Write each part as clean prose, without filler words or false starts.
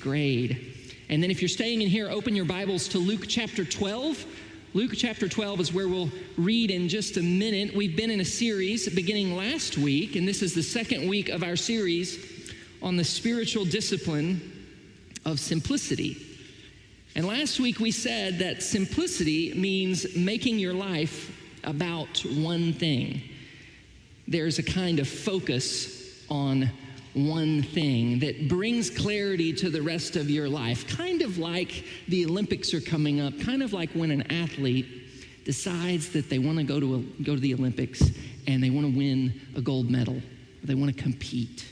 grade. And then if you're staying in here, open your Bibles to Luke chapter 12. Luke chapter 12 is where we'll read in just a minute. We've been in a series beginning last week, and this is the second week of our series on the spiritual discipline of simplicity. And last week we said that simplicity means making your life about one thing. There's a kind of focus on one thing that brings clarity to the rest of your life, kind of like the Olympics are coming up, kind of like when an athlete decides that they want to go to the Olympics and they want to win a gold medal, they want to compete,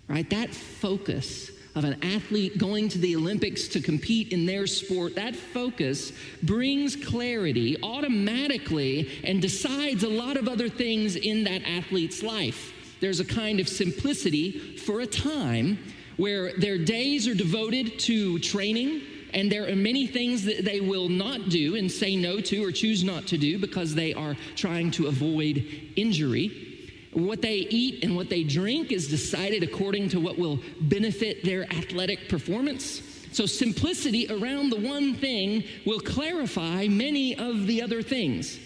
right? That focus of an athlete going to the Olympics to compete in their sport, that focus brings clarity automatically and decides a lot of other things in that athlete's life. There's a kind of simplicity for a time where their days are devoted to training, and there are many things that they will not do and say no to or choose not to do because they are trying to avoid injury. What they eat and what they drink is decided according to what will benefit their athletic performance. So simplicity around the one thing will clarify many of the other things.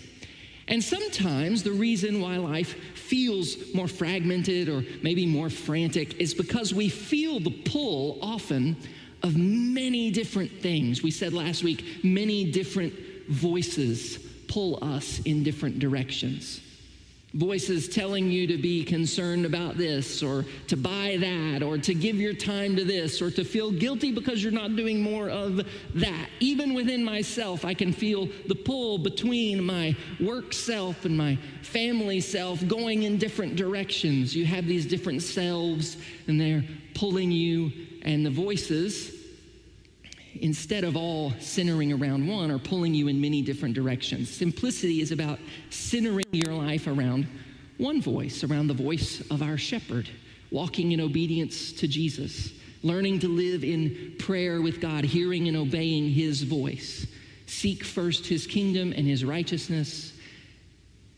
And sometimes the reason why life feels more fragmented or maybe more frantic is because we feel the pull often of many different things. We said last week, many different voices pull us in different directions. Voices telling you to be concerned about this or to buy that or to give your time to this or to feel guilty because you're not doing more of that. Even within myself, I can feel the pull between my work self and my family self going in different directions. You have these different selves and they're pulling you, and the voices, instead of all centering around one, are pulling you in many different directions. Simplicity is about centering your life around one voice, around the voice of our shepherd, walking in obedience to Jesus, learning to live in prayer with God, hearing and obeying his voice. Seek first his kingdom and his righteousness.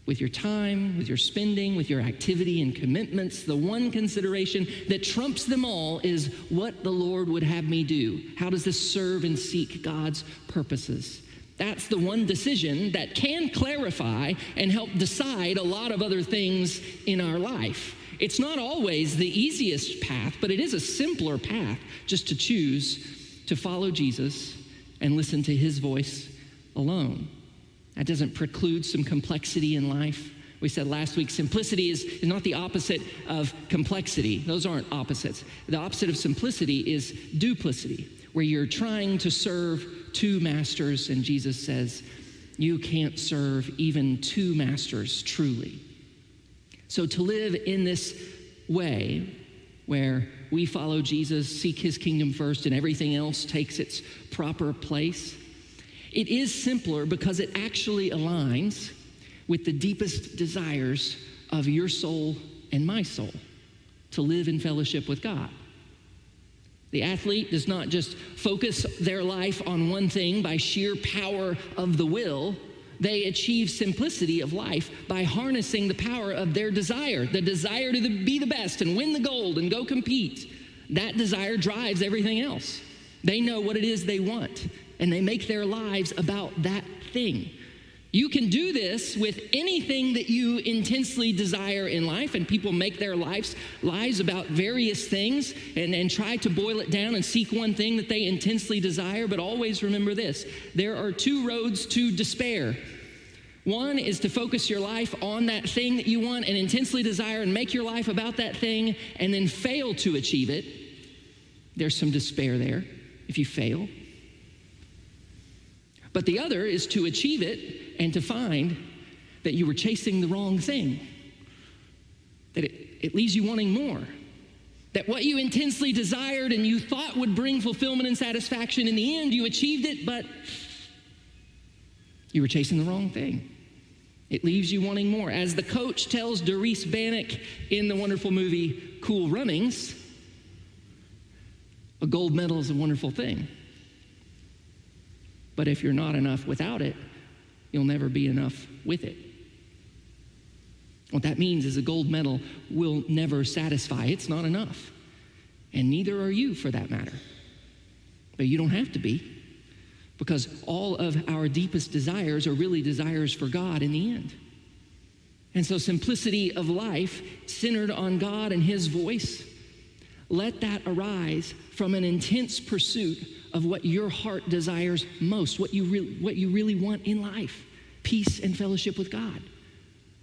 With your time, with your spending, with your activity and commitments, the one consideration that trumps them all is what the Lord would have me do. How does this serve and seek God's purposes? That's the one decision that can clarify and help decide a lot of other things in our life. It's not always the easiest path, but it is a simpler path just to choose to follow Jesus and listen to his voice alone. That doesn't preclude some complexity in life. We said last week, simplicity is not the opposite of complexity. Those aren't opposites. The opposite of simplicity is duplicity, where you're trying to serve two masters, and Jesus says, you can't serve even two masters truly. So to live in this way, where we follow Jesus, seek his kingdom first, and everything else takes its proper place, it is simpler because it actually aligns with the deepest desires of your soul and my soul, to live in fellowship with God. The athlete does not just focus their life on one thing by sheer power of the will. They achieve simplicity of life by harnessing the power of their desire, the desire to be the best and win the gold and go compete. That desire drives everything else. They know what it is they want, and they make their lives about that thing. You can do this with anything that you intensely desire in life, and people make their lives about various things and try to boil it down and seek one thing that they intensely desire. But always remember this: there are two roads to despair. One is to focus your life on that thing that you want and intensely desire and make your life about that thing and then fail to achieve it. There's some despair there if you fail. But the other is to achieve it and to find that you were chasing the wrong thing, that it leaves you wanting more, that what you intensely desired and you thought would bring fulfillment and satisfaction, in the end you achieved it, but you were chasing the wrong thing. It leaves you wanting more. As the coach tells Doris Bannock in the wonderful movie Cool Runnings, a gold medal is a wonderful thing. But if you're not enough without it, you'll never be enough with it. What that means is a gold medal will never satisfy. It's not enough. And neither are you, for that matter. But you don't have to be, because all of our deepest desires are really desires for God in the end. And so simplicity of life, centered on God and his voice, let that arise from an intense pursuit of what your heart desires most, what you really want in life, peace and fellowship with God.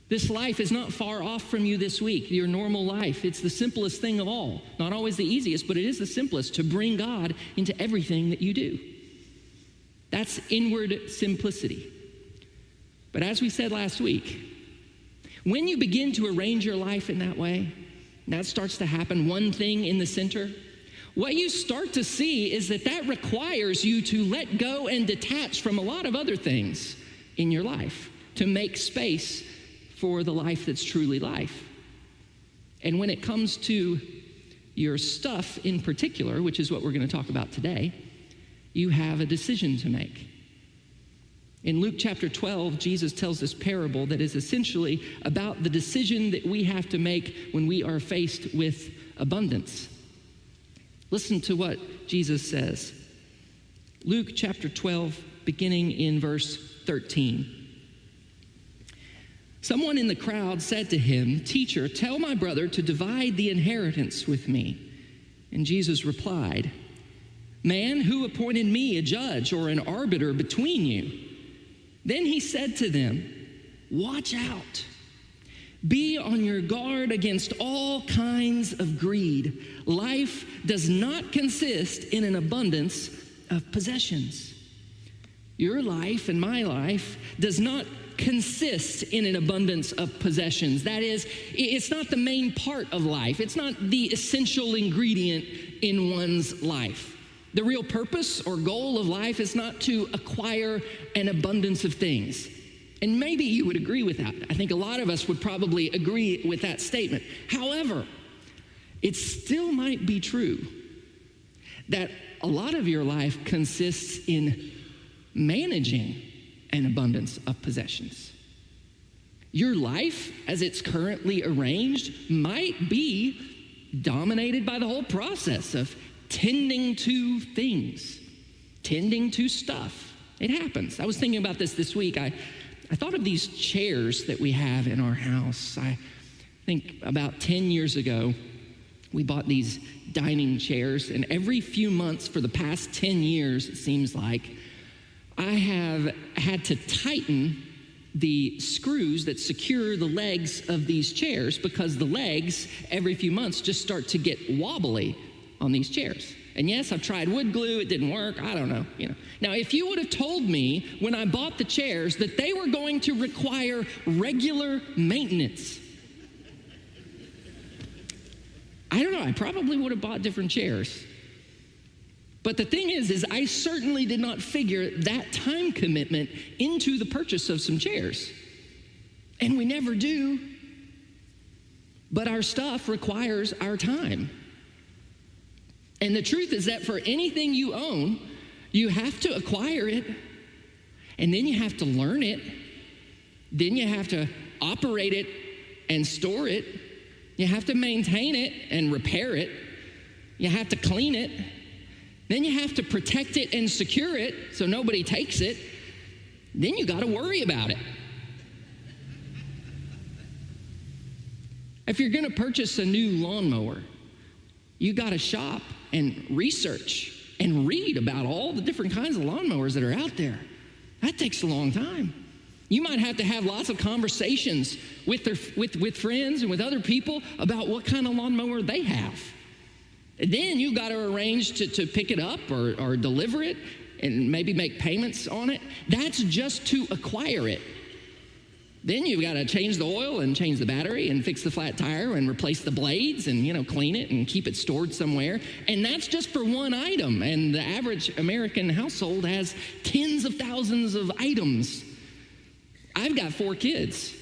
This life is not far off from you this week, your normal life. It's the simplest thing of all. Not always the easiest, but it is the simplest, to bring God into everything that you do. That's inward simplicity. But as we said last week, when you begin to arrange your life in that way, that starts to happen, one thing in the center, what you start to see is that requires you to let go and detach from a lot of other things in your life to make space for the life that's truly life. And when it comes to your stuff in particular, which is what we're going to talk about today, you have a decision to make. In Luke chapter 12, Jesus tells this parable that is essentially about the decision that we have to make when we are faced with abundance. Listen to what Jesus says. Luke chapter 12, beginning in verse 13. Someone in the crowd said to him, "Teacher, tell my brother to divide the inheritance with me." And Jesus replied, "Man, who appointed me a judge or an arbiter between you?" Then he said to them, "Watch out. Be on your guard against all kinds of greed. Life does not consist in an abundance of possessions." Your life and my life does not consist in an abundance of possessions. That is, it's not the main part of life. It's not the essential ingredient in one's life. The real purpose or goal of life is not to acquire an abundance of things. And maybe you would agree with that. I think a lot of us would probably agree with that statement. However, it still might be true that a lot of your life consists in managing an abundance of possessions. Your life, as it's currently arranged, might be dominated by the whole process of tending to things, tending to stuff. It happens. I was thinking about this week. I thought of these chairs that we have in our house. I think about 10 years ago, we bought these dining chairs, and every few months for the past 10 years, it seems like, I have had to tighten the screws that secure the legs of these chairs, because the legs, every few months, just start to get wobbly on these chairs. And yes, I've tried wood glue, it didn't work, I don't know. Now, if you would have told me when I bought the chairs that they were going to require regular maintenance, I don't know, I probably would have bought different chairs. But the thing is I certainly did not figure that time commitment into the purchase of some chairs. And we never do. But our stuff requires our time. And the truth is that for anything you own, you have to acquire it, and then you have to learn it, then you have to operate it and store it, you have to maintain it and repair it, you have to clean it, then you have to protect it and secure it so nobody takes it, then you got to worry about it. If you're going to purchase a new lawnmower, you got to shop and research and read about all the different kinds of lawnmowers that are out there. That takes a long time. You might have to have lots of conversations with friends and with other people about what kind of lawnmower they have. And then you got to arrange to pick it up or deliver it and maybe make payments on it. That's just to acquire it. Then you've got to change the oil and change the battery and fix the flat tire and replace the blades and, clean it and keep it stored somewhere. And that's just for one item. And the average American household has tens of thousands of items. I've got 4 kids.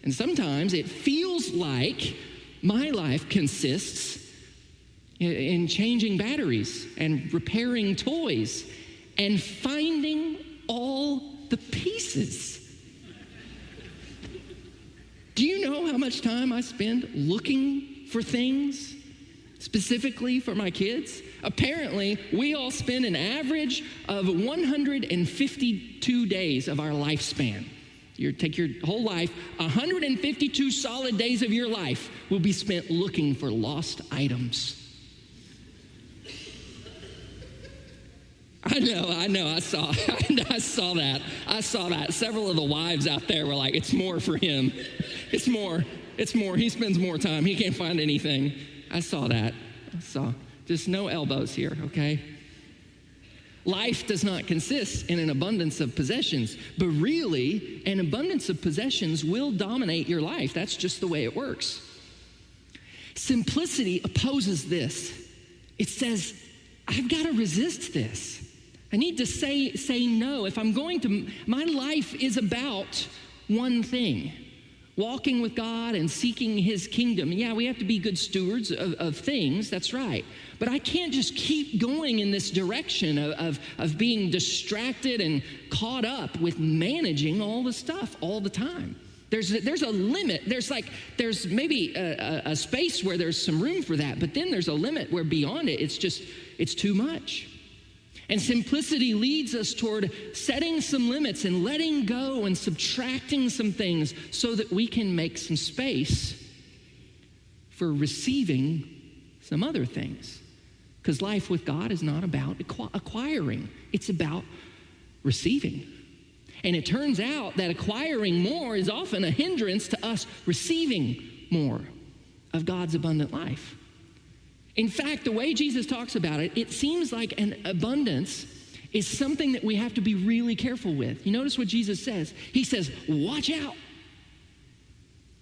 And sometimes it feels like my life consists in changing batteries and repairing toys and finding all the pieces. Do you know how much time I spend looking for things, specifically for my kids? Apparently, we all spend an average of 152 days of our lifespan. You take your whole life, 152 solid days of your life will be spent looking for lost items. I know, I saw that. Several of the wives out there were like, it's more for him. It's more. He spends more time. He can't find anything. I saw that. Just no elbows here, okay? Life does not consist in an abundance of possessions, but really, an abundance of possessions will dominate your life. That's just the way it works. Simplicity opposes this. It says, I've got to resist this. I need to say no. If I'm going to, my life is about one thing, walking with God and seeking his kingdom. Yeah, we have to be good stewards of things, that's right. But I can't just keep going in this direction of being distracted and caught up with managing all the stuff all the time. There's a limit. There's maybe a space where there's some room for that, but then there's a limit where beyond it, it's too much. And simplicity leads us toward setting some limits and letting go and subtracting some things so that we can make some space for receiving some other things. Because life with God is not about acquiring. It's about receiving. And it turns out that acquiring more is often a hindrance to us receiving more of God's abundant life. In fact, the way Jesus talks about it, it seems like an abundance is something that we have to be really careful with. You notice what Jesus says? He says, watch out.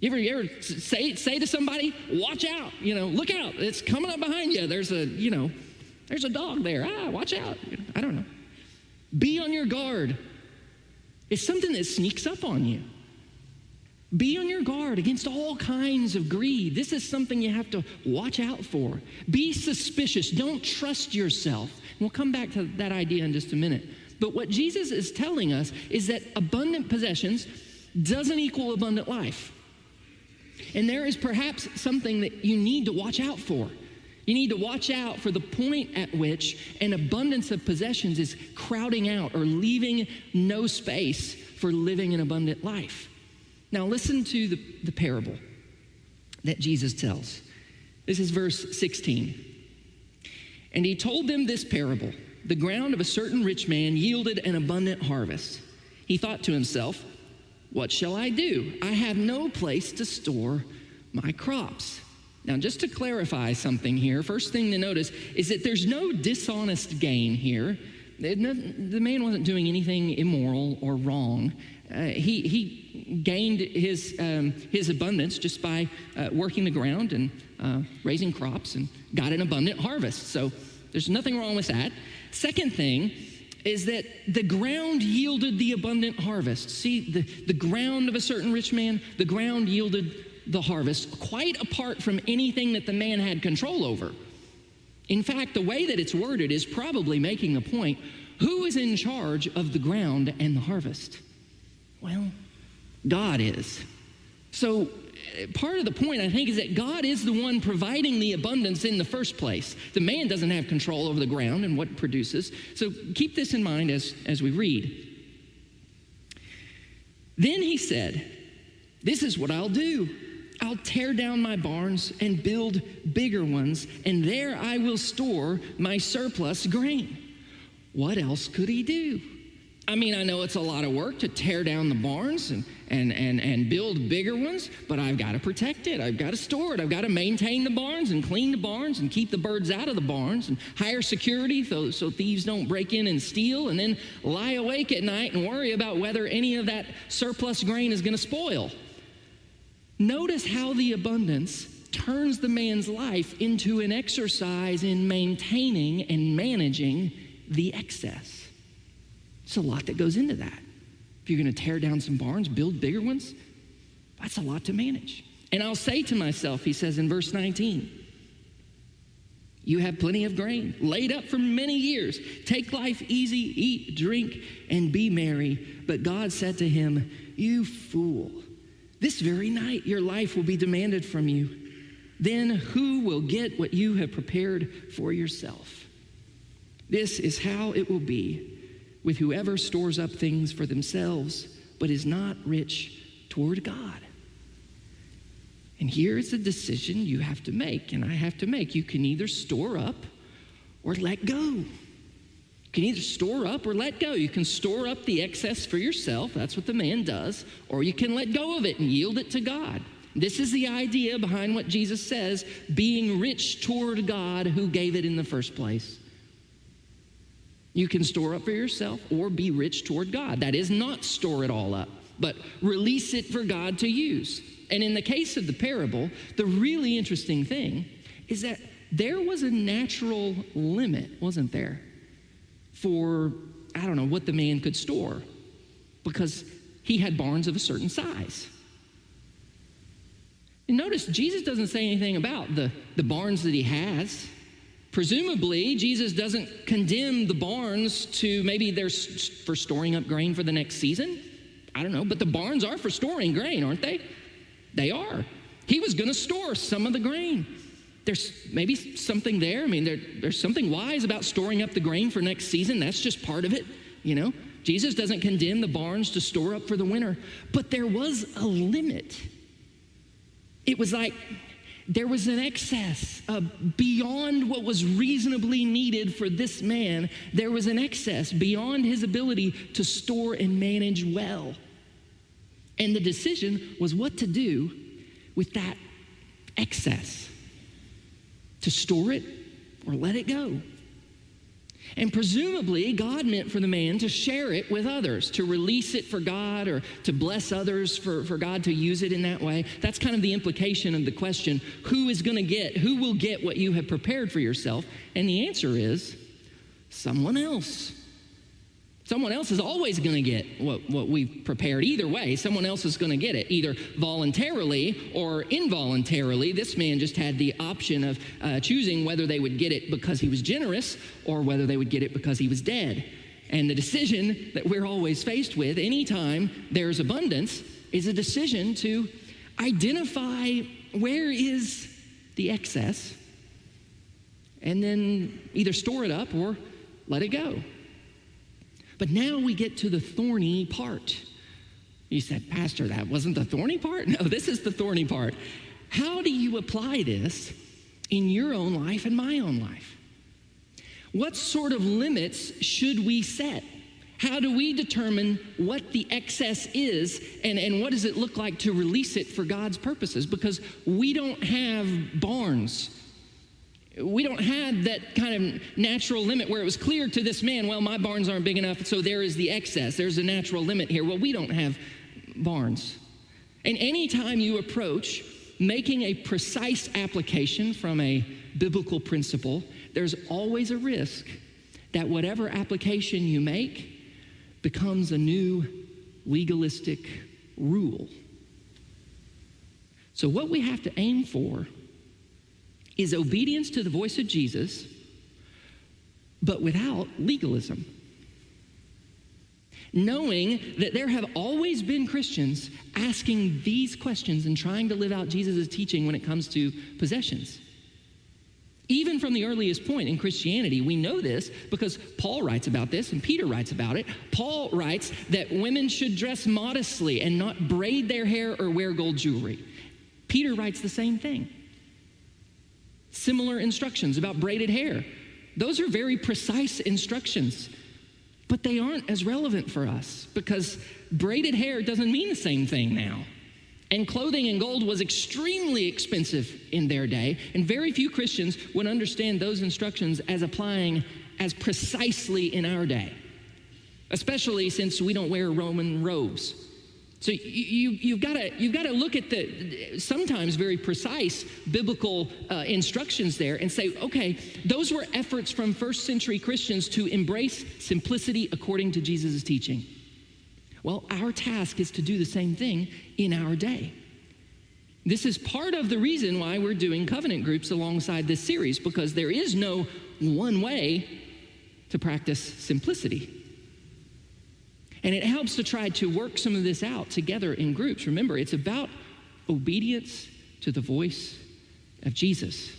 You ever say to somebody, watch out, look out, it's coming up behind you. There's a dog there. Watch out. I don't know. Be on your guard. It's something that sneaks up on you. Be on your guard against all kinds of greed. This is something you have to watch out for. Be suspicious. Don't trust yourself. And we'll come back to that idea in just a minute. But what Jesus is telling us is that abundant possessions doesn't equal abundant life. And there is perhaps something that you need to watch out for. You need to watch out for the point at which an abundance of possessions is crowding out or leaving no space for living an abundant life. Now listen to the parable that Jesus tells. This is verse 16. And he told them this parable. The ground of a certain rich man yielded an abundant harvest. He thought to himself, what shall I do? I have no place to store my crops. Now, just to clarify something here, first thing to notice is that there's no dishonest gain here. The man wasn't doing anything immoral or wrong. He gained his abundance just by working the ground and raising crops and got an abundant harvest. So there's nothing wrong with that. Second thing is that the ground yielded the abundant harvest. See, the ground of a certain rich man, the ground yielded the harvest, quite apart from anything that the man had control over. In fact, the way that it's worded is probably making the point, who is in charge of the ground and the harvest? Well, God is. So part of the point, I think, is that God is the one providing the abundance in the first place. The man doesn't have control over the ground and what it produces. So keep this in mind as we read. Then he said, this is what I'll do. I'll tear down my barns and build bigger ones, and there I will store my surplus grain. What else could he do? I mean, I know it's a lot of work to tear down the barns and build bigger ones, but I've got to protect it. I've got to store it. I've got to maintain the barns and clean the barns and keep the birds out of the barns and hire security so thieves don't break in and steal, and then lie awake at night and worry about whether any of that surplus grain is going to spoil. Notice how the abundance turns the man's life into an exercise in maintaining and managing the excess. It's a lot that goes into that. If you're going to tear down some barns, build bigger ones, that's a lot to manage. And I'll say to myself, he says in verse 19, you have plenty of grain laid up for many years. Take life easy, eat, drink, and be merry. But God said to him, you fool, this very night your life will be demanded from you. then who will get what you have prepared for yourself? This is how it will be with whoever stores up things for themselves, but is not rich toward God. And here is a decision you have to make, and I have to make. You can either store up or let go. You can either store up or let go. You can store up the excess for yourself. That's what the man does. Or you can let go of it and yield it to God. This is the idea behind what Jesus says, being rich toward God who gave it in the first place. You can store up for yourself or be rich toward God. That is not store it all up, but release it for God to use. And in the case of the parable, the really interesting thing is that there was a natural limit, wasn't there, for, what the man could store, because he had barns of a certain size. And notice, Jesus doesn't say anything about the barns that he has. Presumably, Jesus doesn't condemn the barns to maybe they're for storing up grain for the next season. I don't know, but the barns are for storing grain, aren't they? They are. He was going to store some of the grain. There's maybe something there. I mean, there's something wise about storing up the grain for next season. That's just part of it, Jesus doesn't condemn the barns to store up for the winter. But there was a limit. It was like there was an excess beyond what was reasonably needed for this man. There was an excess beyond his ability to store and manage well. And the decision was what to do with that excess. To store it or let it go. And presumably, God meant for the man to share it with others, to release it for God or to bless others for God to use it in that way. That's kind of the implication of the question, who will get what you have prepared for yourself? And the answer is someone else. Someone else is always going to get what we've prepared. Either way, someone else is going to get it, either voluntarily or involuntarily. This man just had the option of choosing whether they would get it because he was generous or whether they would get it because he was dead. And the decision that we're always faced with anytime there's abundance is a decision to identify where is the excess and then either store it up or let it go. But now we get to the thorny part. You said, Pastor, that wasn't the thorny part? No, this is the thorny part. How do you apply this in your own life and my own life? What sort of limits should we set? How do we determine what the excess is and what does it look like to release it for God's purposes? Because we don't have barns. We don't have that kind of natural limit where it was clear to this man, well, my barns aren't big enough, so there is the excess. There's a natural limit here. Well, we don't have barns. And anytime you approach making a precise application from a biblical principle, there's always a risk that whatever application you make becomes a new legalistic rule. So what we have to aim for is obedience to the voice of Jesus, but without legalism. Knowing that there have always been Christians asking these questions and trying to live out Jesus' teaching when it comes to possessions. Even from the earliest point in Christianity, we know this because Paul writes about this and Peter writes about it. Paul writes that women should dress modestly and not braid their hair or wear gold jewelry. Peter writes the same thing. Similar instructions about braided hair. Those are very precise instructions, but they aren't as relevant for us because braided hair doesn't mean the same thing now. And clothing in gold was extremely expensive in their day, and very few Christians would understand those instructions as applying as precisely in our day, especially since we don't wear Roman robes. So you've got to look at the sometimes very precise biblical instructions there and say, okay, those were efforts from first century Christians to embrace simplicity according to Jesus' teaching. Well, our task is to do the same thing in our day. This is part of the reason why we're doing covenant groups alongside this series, because there is no one way to practice simplicity. And it helps to try to work some of this out together in groups. Remember, it's about obedience to the voice of Jesus.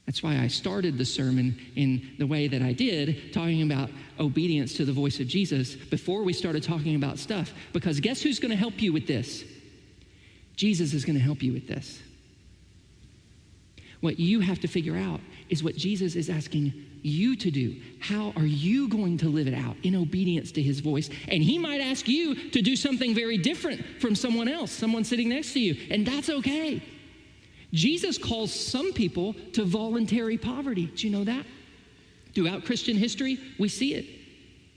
That's why I started the sermon in the way that I did, talking about obedience to the voice of Jesus before we started talking about stuff. Because guess who's going to help you with this? Jesus is going to help you with this. What you have to figure out is what Jesus is asking you to do. How are you going to live it out in obedience to his voice? And he might ask you to do something very different from someone else, someone sitting next to you, and that's okay. Jesus calls some people to voluntary poverty. Do you know that? Throughout Christian history, we see it.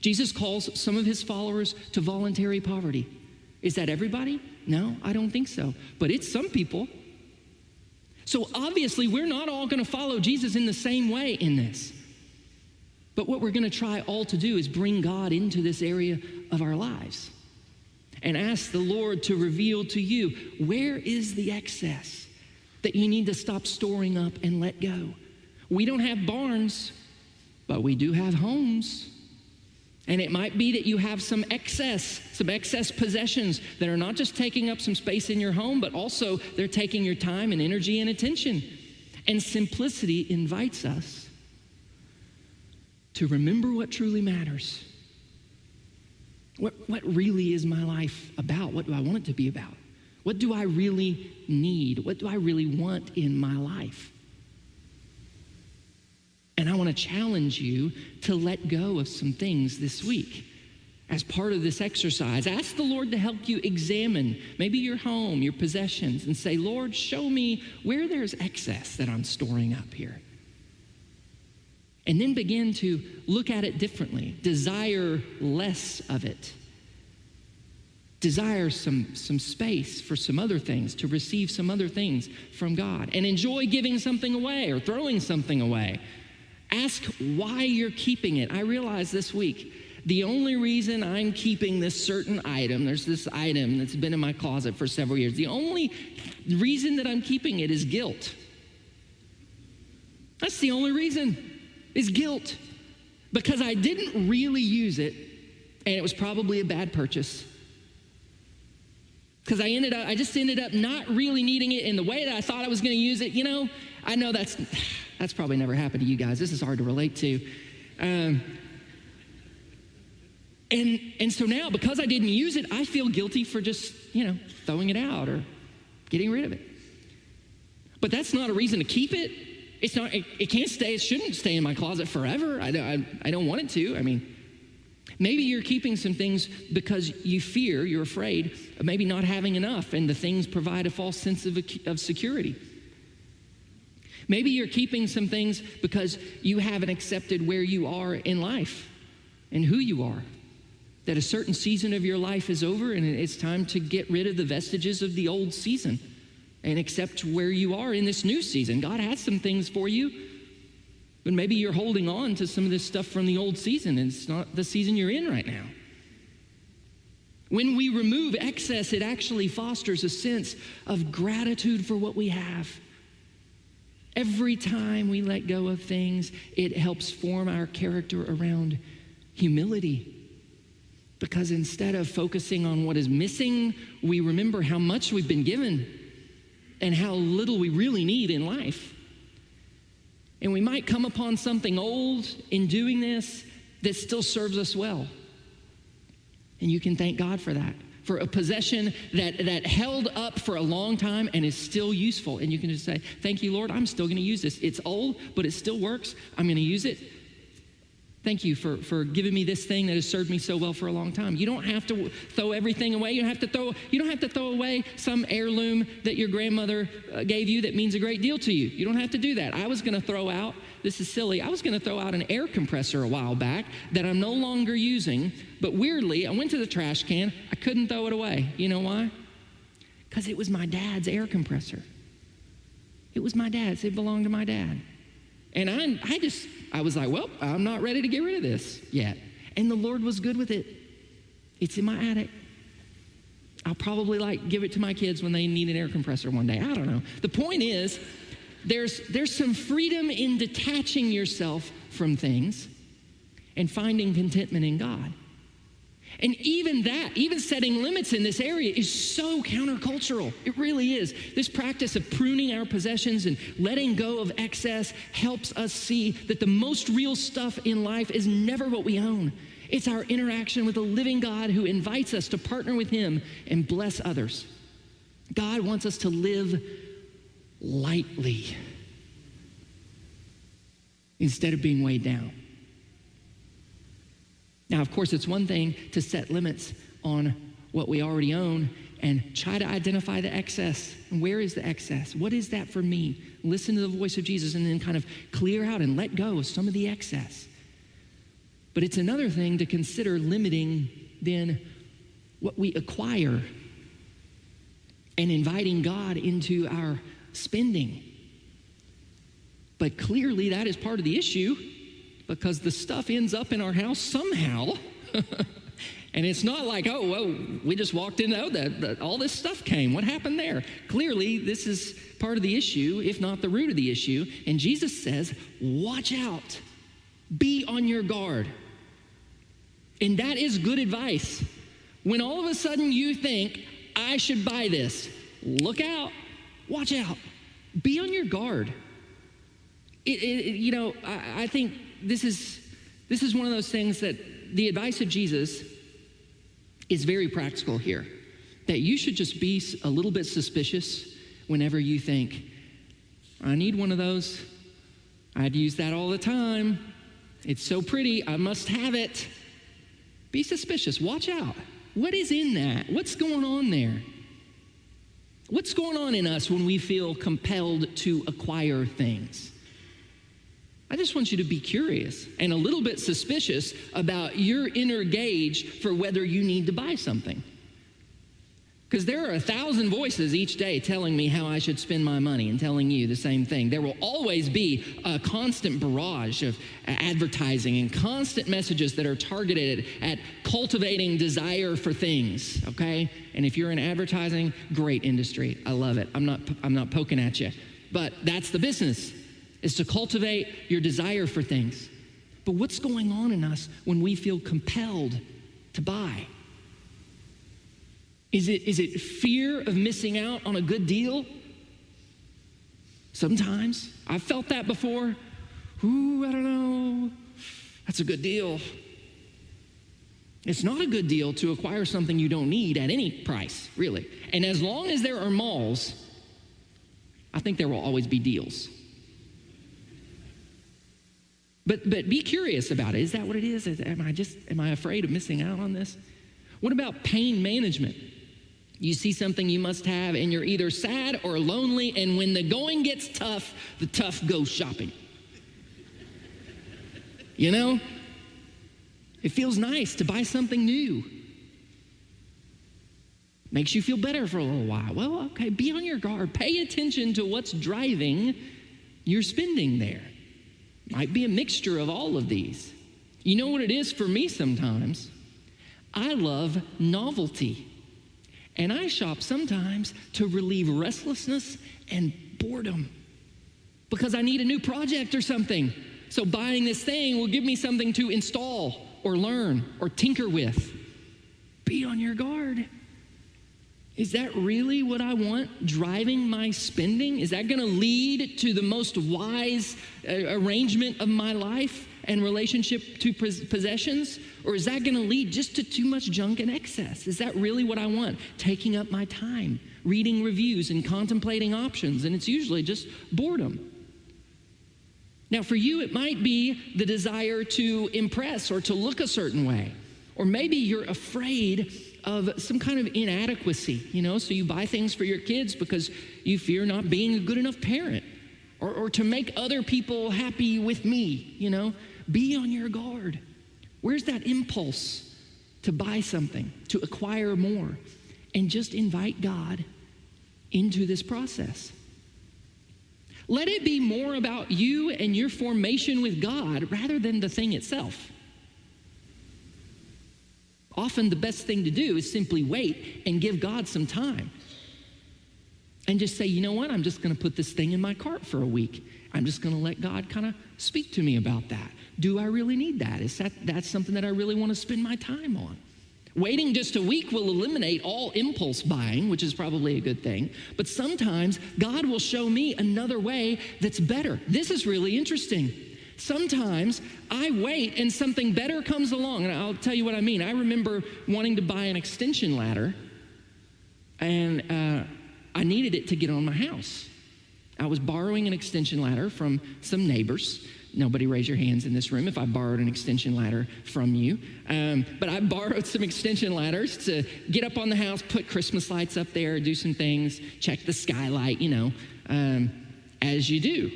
Jesus calls some of his followers to voluntary poverty. Is that everybody? No, I don't think so. But it's some people. So obviously, we're not all going to follow Jesus in the same way in this. But what we're going to try all to do is bring God into this area of our lives and ask the Lord to reveal to you, where is the excess that you need to stop storing up and let go? We don't have barns, but we do have homes. And it might be that you have some excess possessions that are not just taking up some space in your home, but also they're taking your time and energy and attention. And simplicity invites us to remember what truly matters. What really is my life about? What do I want it to be about? What do I really need? What do I really want in my life? And I want to challenge you to let go of some things this week. As part of this exercise, ask the Lord to help you examine maybe your home, your possessions, and say, Lord, show me where there's excess that I'm storing up here. And then begin to look at it differently. Desire less of it. Desire some space for some other things, to receive some other things from God. And enjoy giving something away or throwing something away. Ask why you're keeping it. I realized this week, the only reason I'm keeping this certain item, there's this item that's been in my closet for several years. The only reason that I'm keeping it is guilt. That's the only reason, is guilt. Because I didn't really use it, and it was probably a bad purchase. Because I just ended up not really needing it in the way that I thought I was going to use it. You know, I know that's probably never happened to you guys. This is hard to relate to. And so now, because I didn't use it, I feel guilty for just, throwing it out or getting rid of it. But that's not a reason to keep it. It's not. It can't stay. It shouldn't stay in my closet forever. I don't want it to. I mean, maybe you're keeping some things because you're afraid of maybe not having enough, and the things provide a false sense of security. Maybe you're keeping some things because you haven't accepted where you are in life and who you are. That a certain season of your life is over and it's time to get rid of the vestiges of the old season and accept where you are in this new season. God has some things for you, but maybe you're holding on to some of this stuff from the old season and it's not the season you're in right now. When we remove excess, it actually fosters a sense of gratitude for what we have. Every time we let go of things, it helps form our character around humility. Because instead of focusing on what is missing, we remember how much we've been given and how little we really need in life. And we might come upon something old in doing this that still serves us well. And you can thank God for that. For a possession that held up for a long time and is still useful. And you can just say, thank you, Lord, I'm still going to use this. It's old, but it still works. I'm going to use it. Thank you for giving me this thing that has served me so well for a long time. You don't have to throw everything away. You don't have to throw away some heirloom that your grandmother gave you that means a great deal to you. You don't have to do that. I was going to throw out, this is silly, I was going to throw out an air compressor a while back that I'm no longer using, but weirdly, I went to the trash can. I couldn't throw it away. You know why? Because it was my dad's air compressor. It was my dad's. It belonged to my dad. And I was like, well, I'm not ready to get rid of this yet. And the Lord was good with it. It's in my attic. I'll probably give it to my kids when they need an air compressor one day. I don't know. The point is, there's some freedom in detaching yourself from things and finding contentment in God. And even setting limits in this area is so countercultural. It really is. This practice of pruning our possessions and letting go of excess helps us see that the most real stuff in life is never what we own. It's our interaction with a living God who invites us to partner with him and bless others. God wants us to live lightly instead of being weighed down. Now, of course, it's one thing to set limits on what we already own and try to identify the excess. And where is the excess? What is that for me? Listen to the voice of Jesus and then kind of clear out and let go of some of the excess. But it's another thing to consider limiting then what we acquire and inviting God into our spending. But clearly that is part of the issue, because the stuff ends up in our house somehow. And it's not like, oh, well, we just walked in, all this stuff came. What happened there? Clearly, this is part of the issue, if not the root of the issue. And Jesus says, watch out. Be on your guard. And that is good advice. When all of a sudden you think, I should buy this, look out, watch out, be on your guard. I think this is one of those things that the advice of Jesus is very practical here, that you should just be a little bit suspicious whenever you think, I need one of those. I'd use that all the time. It's so pretty, I must have it. Be suspicious, watch out. What is in that? What's going on there? What's going on in us when we feel compelled to acquire things? I just want you to be curious and a little bit suspicious about your inner gauge for whether you need to buy something. Because there are 1,000 voices each day telling me how I should spend my money and telling you the same thing. There will always be a constant barrage of advertising and constant messages that are targeted at cultivating desire for things, okay? And if you're in advertising, great industry. I love it. I'm not poking at you. But that's the business, is to cultivate your desire for things. But what's going on in us when we feel compelled to buy? Is it fear of missing out on a good deal? Sometimes. I've felt that before. Ooh, I don't know. That's a good deal. It's not a good deal to acquire something you don't need at any price, really. And as long as there are malls, I think there will always be deals. But be curious about it. Is that what it is? Am I afraid of missing out on this? What about pain management? You see something you must have and you're either sad or lonely, and when the going gets tough, the tough go shopping. You know? It feels nice to buy something new. Makes you feel better for a little while. Well, okay, be on your guard. Pay attention to what's driving your spending there. Might be a mixture of all of these. You know what it is for me sometimes? I love novelty. And I shop sometimes to relieve restlessness and boredom because I need a new project or something. So buying this thing will give me something to install or learn or tinker with. Be on your guard. Is that really what I want driving my spending? Is that going to lead to the most wise arrangement of my life and relationship to possessions? Or is that going to lead just to too much junk and excess? Is that really what I want? Taking up my time, reading reviews and contemplating options, and it's usually just boredom. Now for you, it might be the desire to impress or to look a certain way. Or maybe you're afraid of some kind of inadequacy, so you buy things for your kids because you fear not being a good enough parent or to make other people happy with me, Be on your guard. Where's that impulse to buy something, to acquire more? And just invite God into this process. Let it be more about you and your formation with God rather than the thing itself. Often the best thing to do is simply wait and give God some time. And just say, you know what? I'm just going to put this thing in my cart for a week. I'm just going to let God kind of speak to me about that. Do I really need that? Is that's something that I really want to spend my time on? Waiting just a week will eliminate all impulse buying, which is probably a good thing. But sometimes God will show me another way that's better. This is really interesting. Sometimes I wait and something better comes along. And I'll tell you what I mean. I remember wanting to buy an extension ladder, and I needed it to get on my house. I was borrowing an extension ladder from some neighbors. Nobody raise your hands in this room if I borrowed an extension ladder from you. But I borrowed some extension ladders to get up on the house, put Christmas lights up there, do some things, check the skylight, as you do.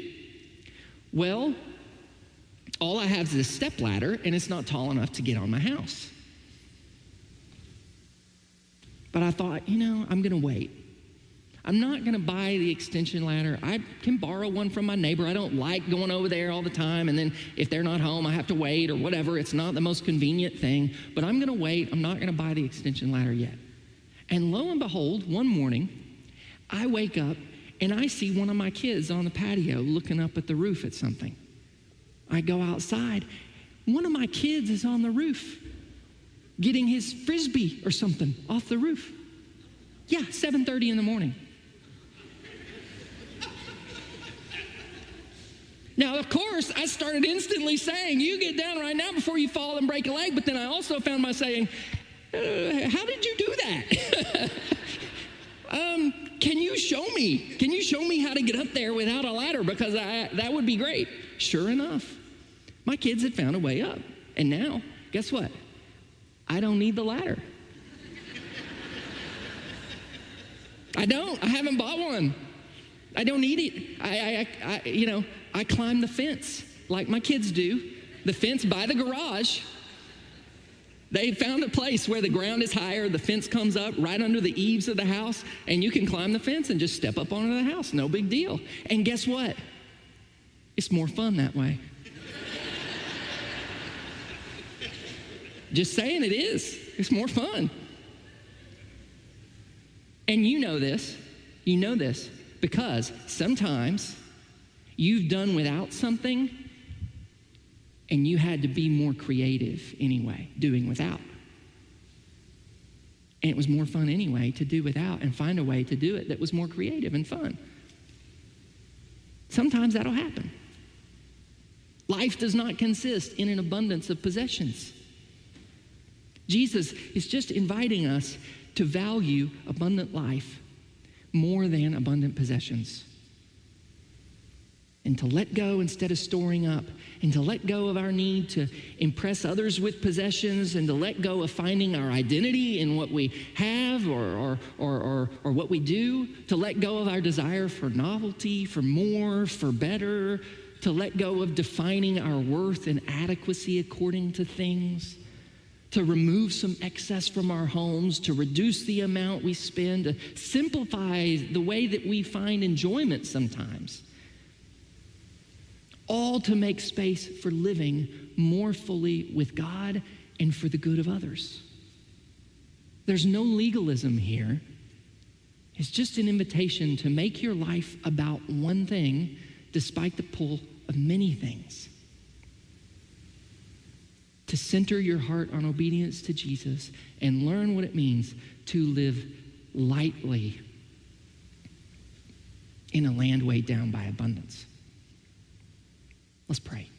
Well, all I have is a step ladder, and it's not tall enough to get on my house. But I thought, I'm going to wait. I'm not going to buy the extension ladder. I can borrow one from my neighbor. I don't like going over there all the time, and then if they're not home, I have to wait or whatever. It's not the most convenient thing, but I'm going to wait. I'm not going to buy the extension ladder yet. And lo and behold, one morning, I wake up, and I see one of my kids on the patio looking up at the roof at something. I go outside. One of my kids is on the roof getting his Frisbee or something off the roof. Yeah, 7:30 in the morning. Now, of course, I started instantly saying, you get down right now before you fall and break a leg. But then I also found myself saying, how did you do that? Can you show me? Can you show me how to get up there without a ladder? Because that would be great. Sure enough, my kids had found a way up. And now, guess what? I don't need the ladder. I don't. I haven't bought one. I don't need it. I climb the fence like my kids do. The fence by the garage. They found a place where the ground is higher, the fence comes up right under the eaves of the house, and you can climb the fence and just step up onto the house. No big deal. And guess what? It's more fun that way. Just saying, it is. It's more fun. And you know this because sometimes you've done without something and you had to be more creative anyway, doing without. And it was more fun anyway to do without and find a way to do it that was more creative and fun. Sometimes that'll happen. Life does not consist in an abundance of possessions. Jesus is just inviting us to value abundant life more than abundant possessions. And to let go instead of storing up, and to let go of our need to impress others with possessions, and to let go of finding our identity in what we have or what we do, to let go of our desire for novelty, for more, for better, to let go of defining our worth and adequacy according to things, to remove some excess from our homes, to reduce the amount we spend, to simplify the way that we find enjoyment sometimes. All to make space for living more fully with God and for the good of others. There's no legalism here. It's just an invitation to make your life about one thing despite the pull of many things. To center your heart on obedience to Jesus and learn what it means to live lightly in a land weighed down by abundance. Let's pray.